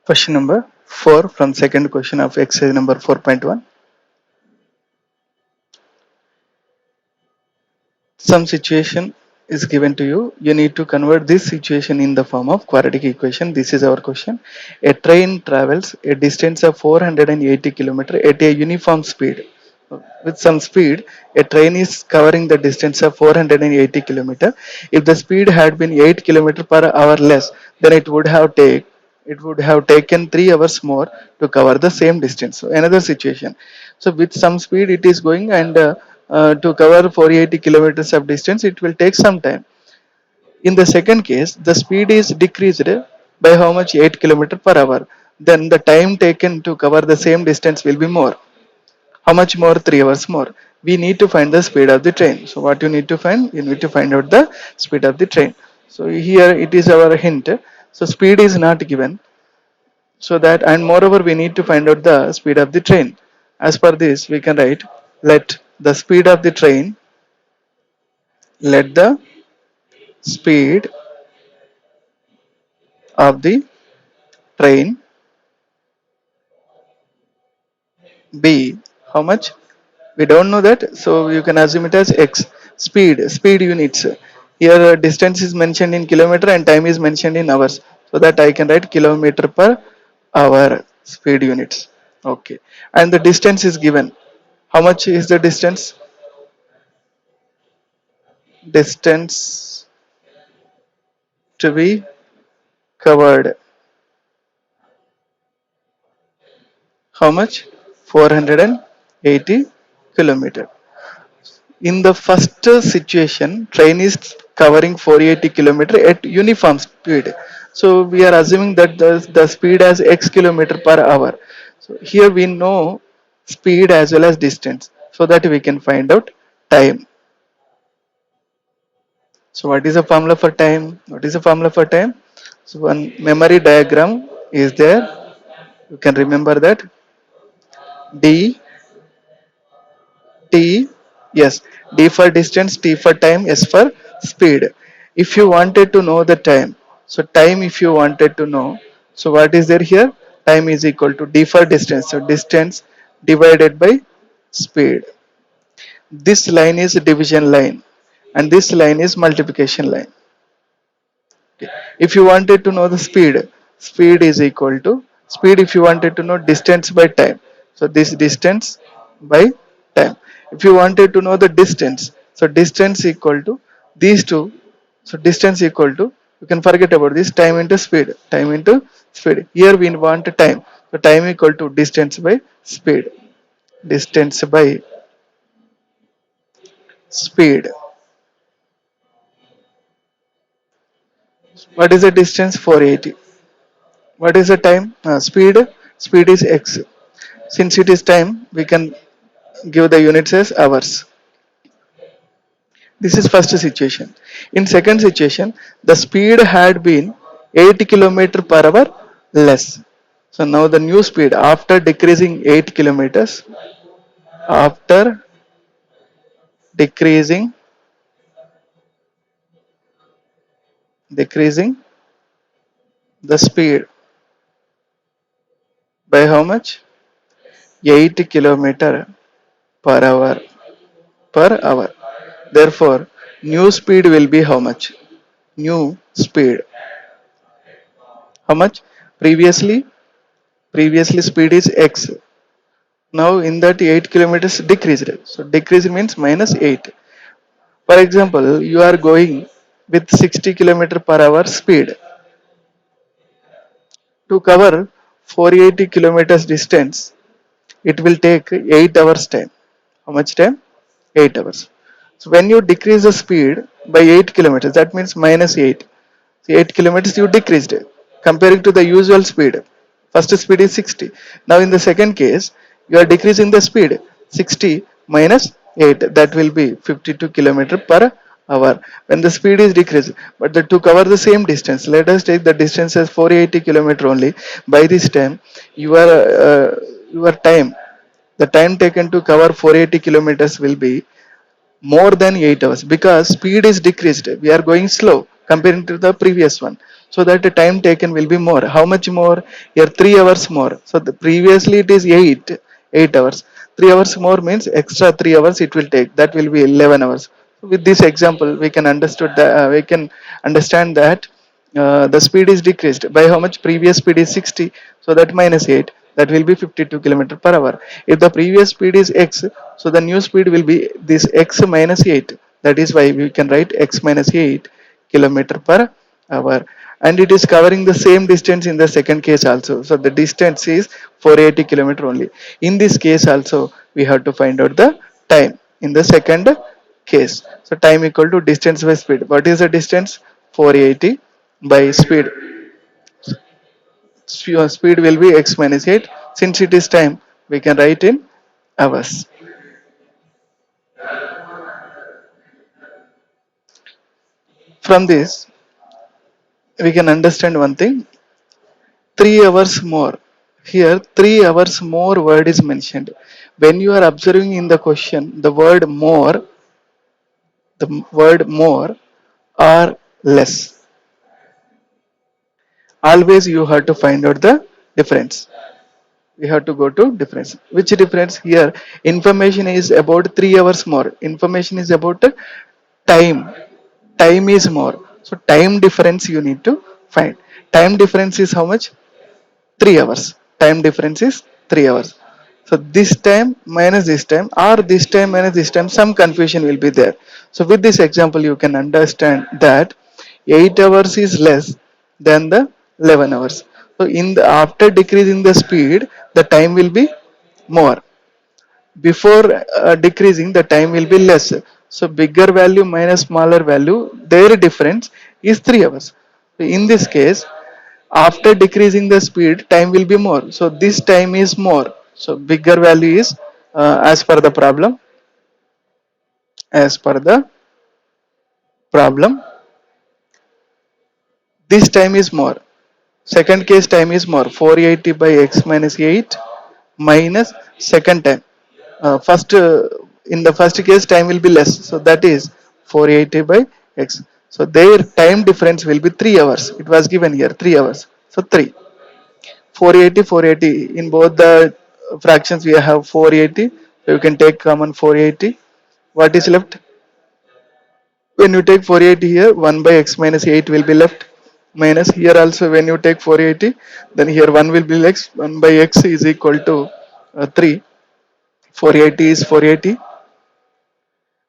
Question number 4 from second question of exercise number 4.1. Some situation is given to you. You need to convert this situation in the form of quadratic equation. This is our question. A train travels a distance of 480 km at a uniform speed. With some speed, a train is covering the distance of 480 km. If the speed had been 8 km per hour less, then it would have taken 3 hours more to cover the same distance. So another situation. So with some speed it is going, and to cover 480 kilometers of distance it will take some time. In the second case, the speed is decreased by how much? 8 kilometer per hour. Then the time taken to cover the same distance will be more. How much more? 3 hours more. We need to find the speed of the train. So what you need to find? You need to find out the speed of the train. So here it is our hint. So speed is not given, so that, and moreover we need to find out the speed of the train. As per this we can write, let the speed of the train, let the speed of the train be how much? We don't know that, so you can assume it as x. Speed units. Here distance is mentioned in kilometer and time is mentioned in hours, so that I can write kilometer per hour speed units. Okay, and the distance is given. How much is the distance to be covered? How much? 480 kilometer. In the first situation, train is covering 480 kilometer at uniform speed. So we are assuming that the speed as x kilometer per hour. So here we know speed as well as distance, so that we can find out time. So what is the formula for time? What is the formula for time? So one memory diagram is there. You can remember that. D T, yes, D for distance, T for time, S for speed. If you wanted to know the time, so time if you wanted to know, so what is there here? Time is equal to D for distance, so distance divided by speed. This line is a division line and this line is multiplication line. Okay. If you wanted to know the speed, speed is equal to speed if you wanted to know distance by time. So this distance by time. If you wanted to know the distance, so distance equal to these two. So distance equal to, you can forget about this, time into speed. Time into speed. Here we want time. So time equal to distance by speed. Distance by speed. What is the distance? 480. What is the time? Speed. Speed is x. Since it is time, we can give the units as hours. This is first situation. In second situation, the speed had been 8 kilometer per hour less. So now the new speed after decreasing 8 kilometers, after decreasing decreasing the speed by how much? 8 kilometer per hour per hour. Therefore, new speed will be how much? New speed. How much? Previously, previously speed is x. Now in that 8 kilometers decreased. So decreased means minus 8. For example, you are going with 60 kilometer per hour speed. To cover 480 kilometers distance, it will take 8 hours time. How much time? 8 hours. So when you decrease the speed by 8 kilometers, that means minus 8. 8 kilometers you decreased comparing to the usual speed. First speed is 60. Now in the second case, you are decreasing the speed. 60 minus 8, that will be 52 kilometer per hour when the speed is decreased. But to cover the same distance, let us take the distance as 480 kilometer only. By this time, your time, the time taken to cover 480 kilometers will be more than 8 hours, because speed is decreased. We are going slow comparing to the previous one. so that the time taken will be more. How much more? Here 3 hours more. So previously it is 8 hours. 3 hours more means extra 3 hours it will take. That will be 11 hours. With this example, we can understand that the speed is decreased by how much? Previous speed is 60, so that minus 8, that will be 52 kilometer per hour. If the previous speed is x, so the new speed will be this x minus 8. That is why we can write x minus 8 kilometer per hour. And it is covering the same distance in the second case also. So the distance is 480 kilometer only. In this case also, we have to find out the time in the second case. So time equal to distance by speed. What is the distance? 480 by speed. Speed will be x minus 8. Since it is time, we can write in hours. From this, we can understand one thing. 3 hours more. Here, 3 hours more word is mentioned. When you are observing in the question, the word more or less, always you have to find out the difference. We have to go to difference. Which difference? Here information is about 3 hours more. Information is about time. Time is more. So time difference you need to find. Time difference is how much? 3 hours. Time difference is 3 hours. So this time minus this time, or this time minus this time, some confusion will be there. So with this example you can understand that 8 hours is less than the 11 hours. So after decreasing the speed, the time will be more. Before decreasing, the time will be less. So bigger value minus smaller value, their difference is 3 hours. In this case, after decreasing the speed, time will be more. So this time is more. So bigger value is, as per the problem, this time is more. Second case time is more. 480 by x minus 8 minus second time. First In the first case time will be less, so that is 480 by x. So their time difference will be 3 hours. It was given here 3 hours. So 3, 480 in both the fractions we have 480, so you can take common 480. What is left? When you take 480 here, 1 by x minus 8 will be left, minus here also when you take 480, then here 1 will be less. 1 by x is equal to 3. 480 is 480.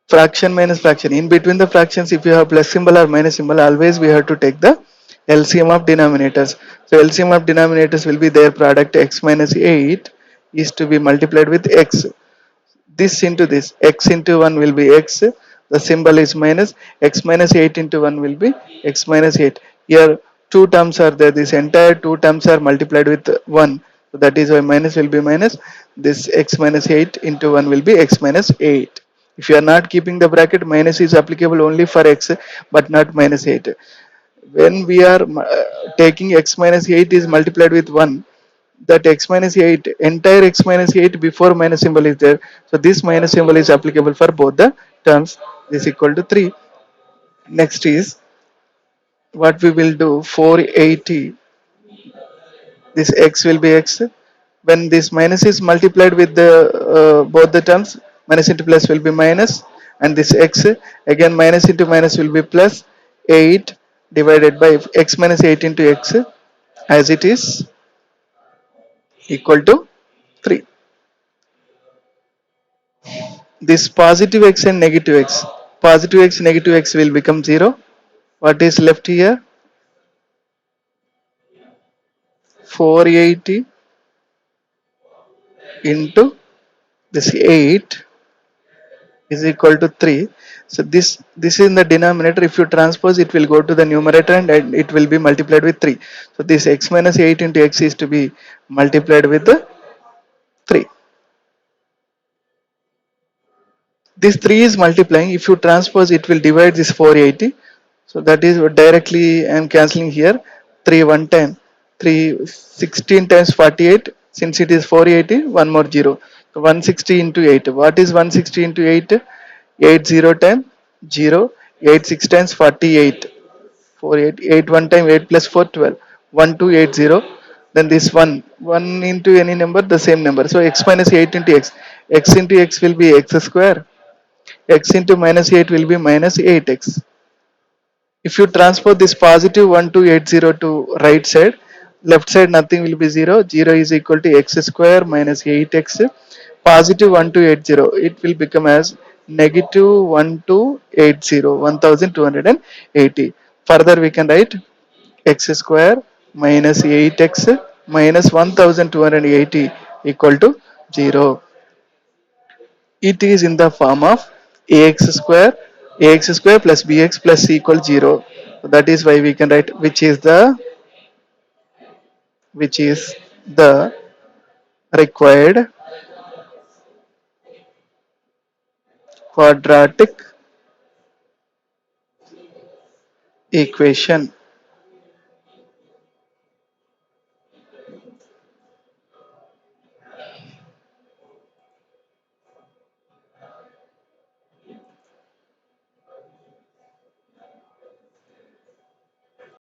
Fraction minus fraction. In between the fractions, if you have plus symbol or minus symbol, always we have to take the LCM of denominators. So LCM of denominators will be their product. X minus 8 is to be multiplied with x. This into this, x into 1 will be x, the symbol is minus. X minus 8 into 1 will be x minus 8. Here two terms are there, this entire two terms are multiplied with 1, so that is why minus will be minus. This x minus 8 into 1 will be x minus 8. If you are not keeping the bracket, minus is applicable only for x but not minus 8. When we are taking x minus 8 is multiplied with 1, that x minus 8, entire x minus 8 before minus symbol is there, so this minus symbol is applicable for both the terms. This is equal to 3. Next is what we will do. 480, this x will be x. When this minus is multiplied with the both the terms, minus into plus will be minus, and this x again minus into minus will be plus. 8 divided by x minus 8 into x, as it is, equal to 3. This positive x and negative x, positive x negative x will become 0. What is left here? 480 into this 8 is equal to 3. So this is in the denominator. If you transpose, it will go to the numerator and it will be multiplied with 3. So this x minus 8 into x is to be multiplied with the 3. This 3 is multiplying. If you transpose, it will divide this 480. So that is what directly I am cancelling here. 3 1 time. 3 16 times 48. Since it is 480, one more 0. So 160 into 8. What is 160 into 8? 8 0 time 0. 8 6 times 48. 4 8 8 one time 8 plus 4 12 1 2 8 0. Then this 1 into any number the same number, so x minus 8 into x into x will be x square, x into minus 8 will be minus 8x. If you transpose this positive 1280 to right side, left side nothing will be 0. 0 is equal to x square minus 8x. Positive 1280, it will become as negative 1280, 1280. Further we can write x square minus 8x minus 1280 equal to 0. It is in the form of ax square plus bx plus c equal 0. That is why we can write which is the required quadratic equation.